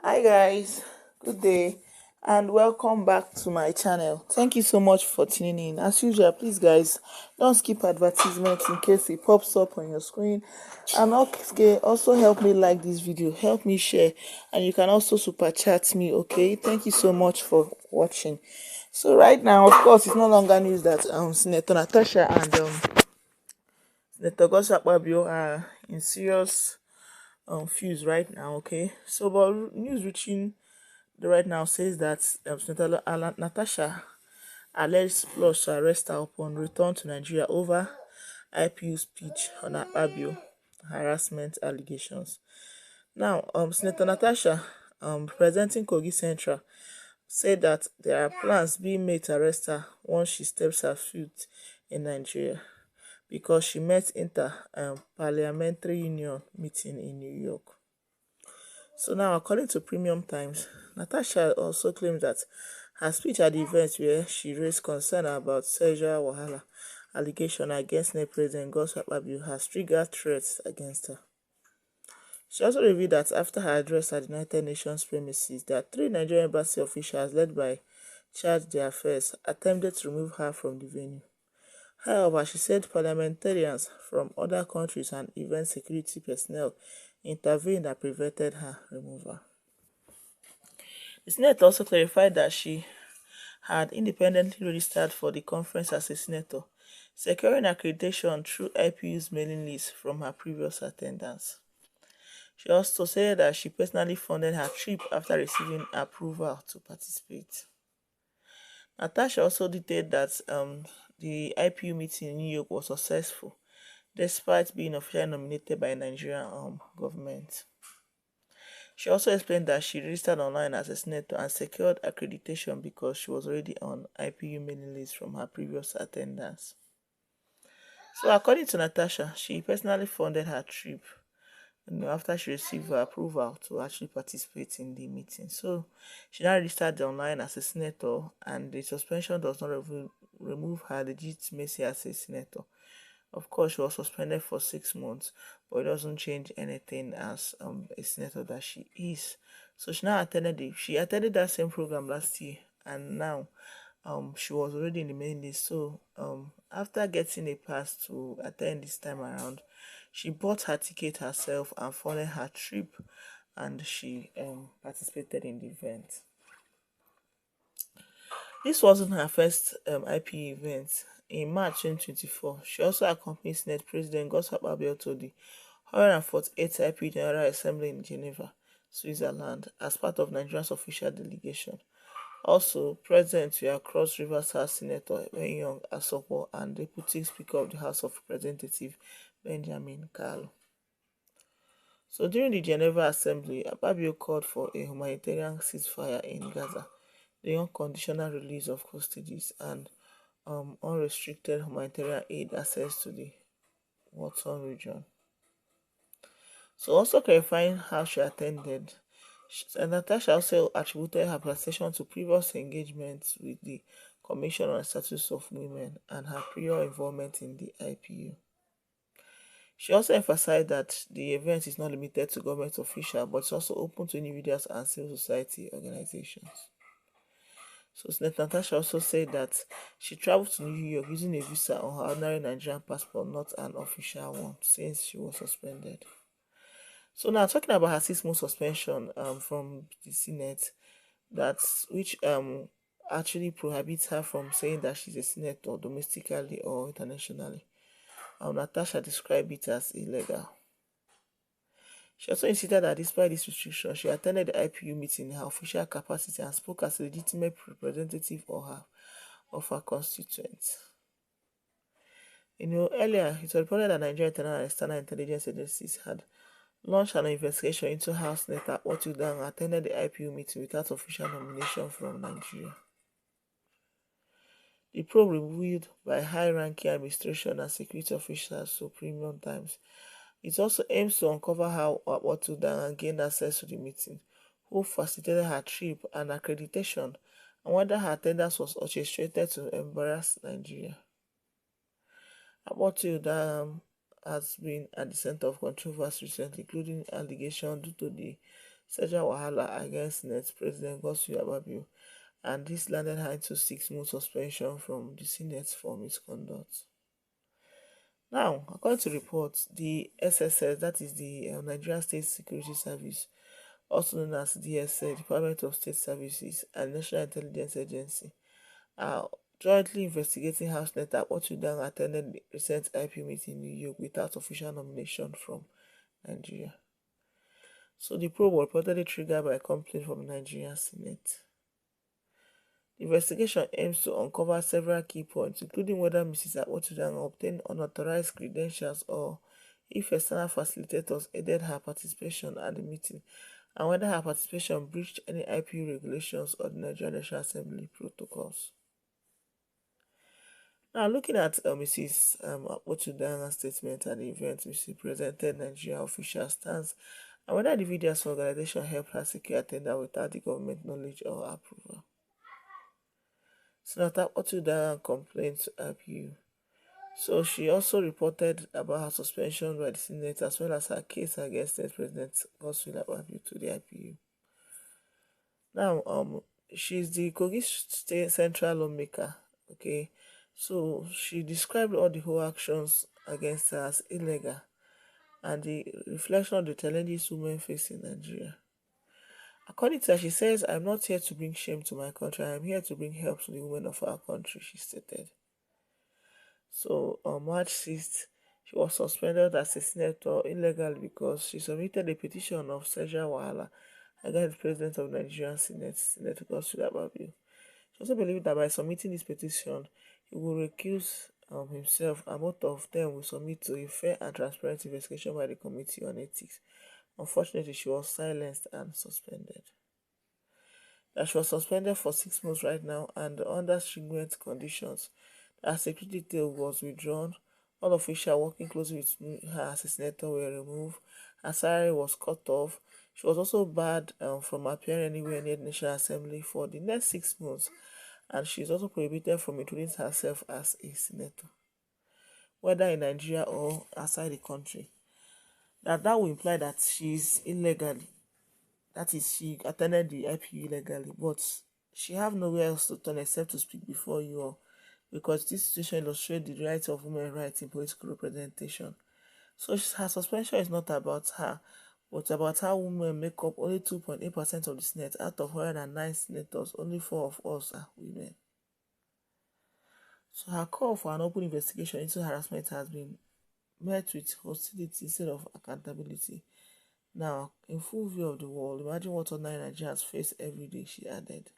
Hi guys, good day and welcome back to my channel. Thank you so much for tuning in. As usual, please guys, don't skip advertisements in case it pops up on your screen. And okay, also help me like this video, help me share, and you can also super chat me, okay? Thank you so much for watching. So right now, of course, it's no longer news that Senator Natasha and Senator Gosakpabio are in serious fuse right now, okay? So but news reaching right now says that Senator Natasha alleged plots to arrest her upon return to Nigeria over IPU speech on Akpabio harassment allegations. Now, Senator Natasha, representing Kogi Central, said that there are plans being made to arrest her once she steps her foot in Nigeria because she met Parliamentary Union meeting in New York. So now, according to Premium Times, Natasha also claims that her speech at the event where she raised concern about sexual wahala allegation against NEP President Godswill Akpabio has triggered threats against her. She also revealed that after her address at the United Nations premises, that three Nigerian embassy officials led by Charge d'Affaires attempted to remove her from the venue. However, she said parliamentarians from other countries and event security personnel intervened and prevented her removal. The Senate also clarified that she had independently registered for the conference as a senator, securing accreditation through IPU's mailing list from her previous attendance. She also said that she personally funded her trip after receiving approval to participate. Natasha also detailed that the IPU meeting in New York was successful, despite being officially nominated by the Nigerian government. She also explained that she registered online as a senator and secured accreditation because she was already on IPU mailing list from her previous attendance. So according to Natasha, she personally funded her trip after she received her approval to actually participate in the meeting. So she now registered online as a senator, and the suspension does not remove her legitimacy as a senator. Of course, she was suspended for 6 months, but it doesn't change anything as a senator that she is. So she attended that same program last year, and now she was already in the main list. So after getting a pass to attend this time around, she bought her ticket herself and funded her trip, and she participated in the event. This wasn't her first IP event. In March 2024, she also accompanied Senate President Godswill Akpabio to the 148th IP General Assembly in Geneva, Switzerland, as part of Nigeria's official delegation. Also, present were Cross River South Senator Young Asopo and Deputy Speaker of the House of Representatives Benjamin Kalu. So during the Geneva Assembly, Akpabio called for a humanitarian ceasefire in Gaza, the unconditional release of hostages, and unrestricted humanitarian aid access to the war-torn region. So also clarifying how she attended, Natasha also attributed her participation to previous engagements with the Commission on the Status of Women and her prior involvement in the IPU. She also emphasized that the event is not limited to government officials, but it's also open to individuals and civil society organizations. So Senator Natasha also said that she traveled to New York using a visa on her ordinary Nigerian passport, not an official one, since she was suspended. So now talking about her 6 month suspension from the Senate, which actually prohibits her from saying that she's a senator domestically or internationally. Natasha described it as illegal. She also insisted that despite this restriction, she attended the IPU meeting in her official capacity and spoke as a legitimate representative of her constituents. Earlier, it was reported that Nigerian internal and external intelligence agencies had launched an investigation into how Senator Akpotudang attended the IPU meeting without official nomination from Nigeria. The probe revealed by high-ranking administration and security officials to Premium Times. It also aims to uncover how Akpotudang gained access to the meeting, who facilitated her trip and accreditation, and whether her attendance was orchestrated to embarrass Nigeria. Akpotudang has been at the center of controversy recently, including allegations due to the sexual wahala against Senate President Godswill Akpabio, and this landed her into 6 months suspension from the Senate for misconduct. Now, according to reports, the SSS, that is the Nigerian State Security Service, also known as DSA, Department of State Services, and National Intelligence Agency, are jointly investigating how Senator Akpotudang attended the recent IP meeting in New York without official nomination from Nigeria. So the probe was reportedly triggered by a complaint from the Nigerian Senate. The investigation aims to uncover several key points, including whether Mrs. Akpotudang obtained unauthorized credentials or if external facilitators aided her participation at the meeting, and whether her participation breached any IP regulations or the Nigerian National Assembly protocols. Now, looking at Mrs. Akpotudang's statement at the event, which she presented Nigeria official stance, and whether the video's organization helped her secure attendance without the government knowledge or approval. Senator Akpotudang complained to IPU. So she also reported about her suspension by the Senate as well as her case against State President Godswill Akpabio to the IPU. Now, she's the Kogi State Central lawmaker. Okay, so she described all the whole actions against her as illegal and the reflection of the challenges women face in Nigeria. According to her, she says, "I'm not here to bring shame to my country. I'm here to bring help to the women of our country," she stated. So on March 6th, she was suspended as a senator illegally because she submitted a petition of sexual wahala against the president of the Nigerian Senate, Senator Godswill Akpabio. She also believed that by submitting this petition, he will recuse himself, and both of them will submit to a fair and transparent investigation by the Committee on Ethics. Unfortunately, she was silenced and suspended. That she was suspended for 6 months right now and under stringent conditions. Her security detail was withdrawn. All officials working closely with her as a senator were removed. Her salary was cut off. She was also barred from appearing anywhere near the National Assembly for the next 6 months, and she is also prohibited from introducing herself as a senator, whether in Nigeria or outside the country. That will imply that she is illegally. That is, she attended the IPU illegally, but she have nowhere else to turn except to speak before you all, because this situation illustrates the rights of women's rights in political representation. So her suspension is not about her, but about how women make up only 2.8% of the Senate. Out of 109 senators, only 4 of us are women. So her call for an open investigation into harassment has been met with hostility instead of accountability. Now, in full view of the world, imagine what ordinary Nigerians face every day, she added.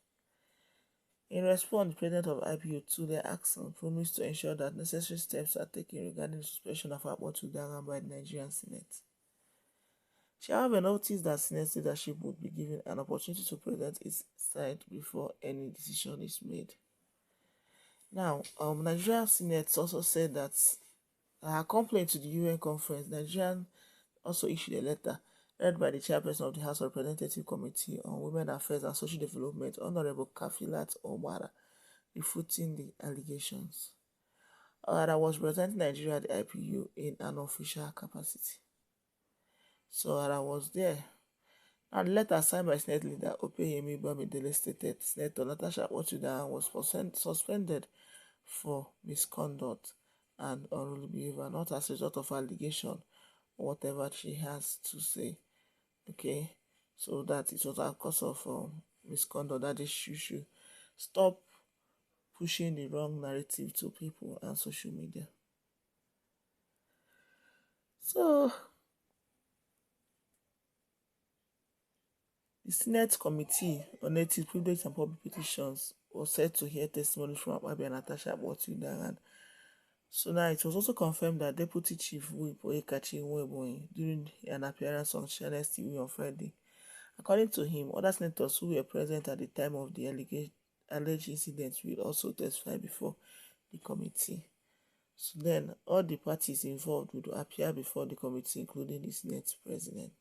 In response, the president of IPU, Tunde Axon, promised to ensure that necessary steps are taken regarding the suspension of Akpotudang by the Nigerian Senate. She, however, noticed that Senate leadership would be given an opportunity to present its side before any decision is made. Now, Nigerian Senate also said that her complaint to the UN conference, Nigerian also issued a letter read by the chairperson of the House of Representatives Committee on Women Affairs and Social Development, Honorable Kafilat Omara, refuting the allegations. Omara was representing Nigeria at the IPU in an official capacity. So Omara was there. And the letter signed by Senate leader Opeyemi Bamidele stated Senator Natasha was suspended for misconduct and unruly behavior, not as a result of allegation or whatever she has to say. Okay, so that it was a cause of misconduct, that is, she should stop pushing the wrong narrative to people and social media. So the Senate Committee on Native Privilege and Public Petitions was set to hear testimony from Akpabio and Natasha Akpotudang. So now it was also confirmed that Deputy Chief Whip Oyekachi Nwebonyi, during an appearance on Channels TV on Friday, according to him, other senators who were present at the time of the alleged incident will also testify before the committee. So then, all the parties involved would appear before the committee, including the Senate President.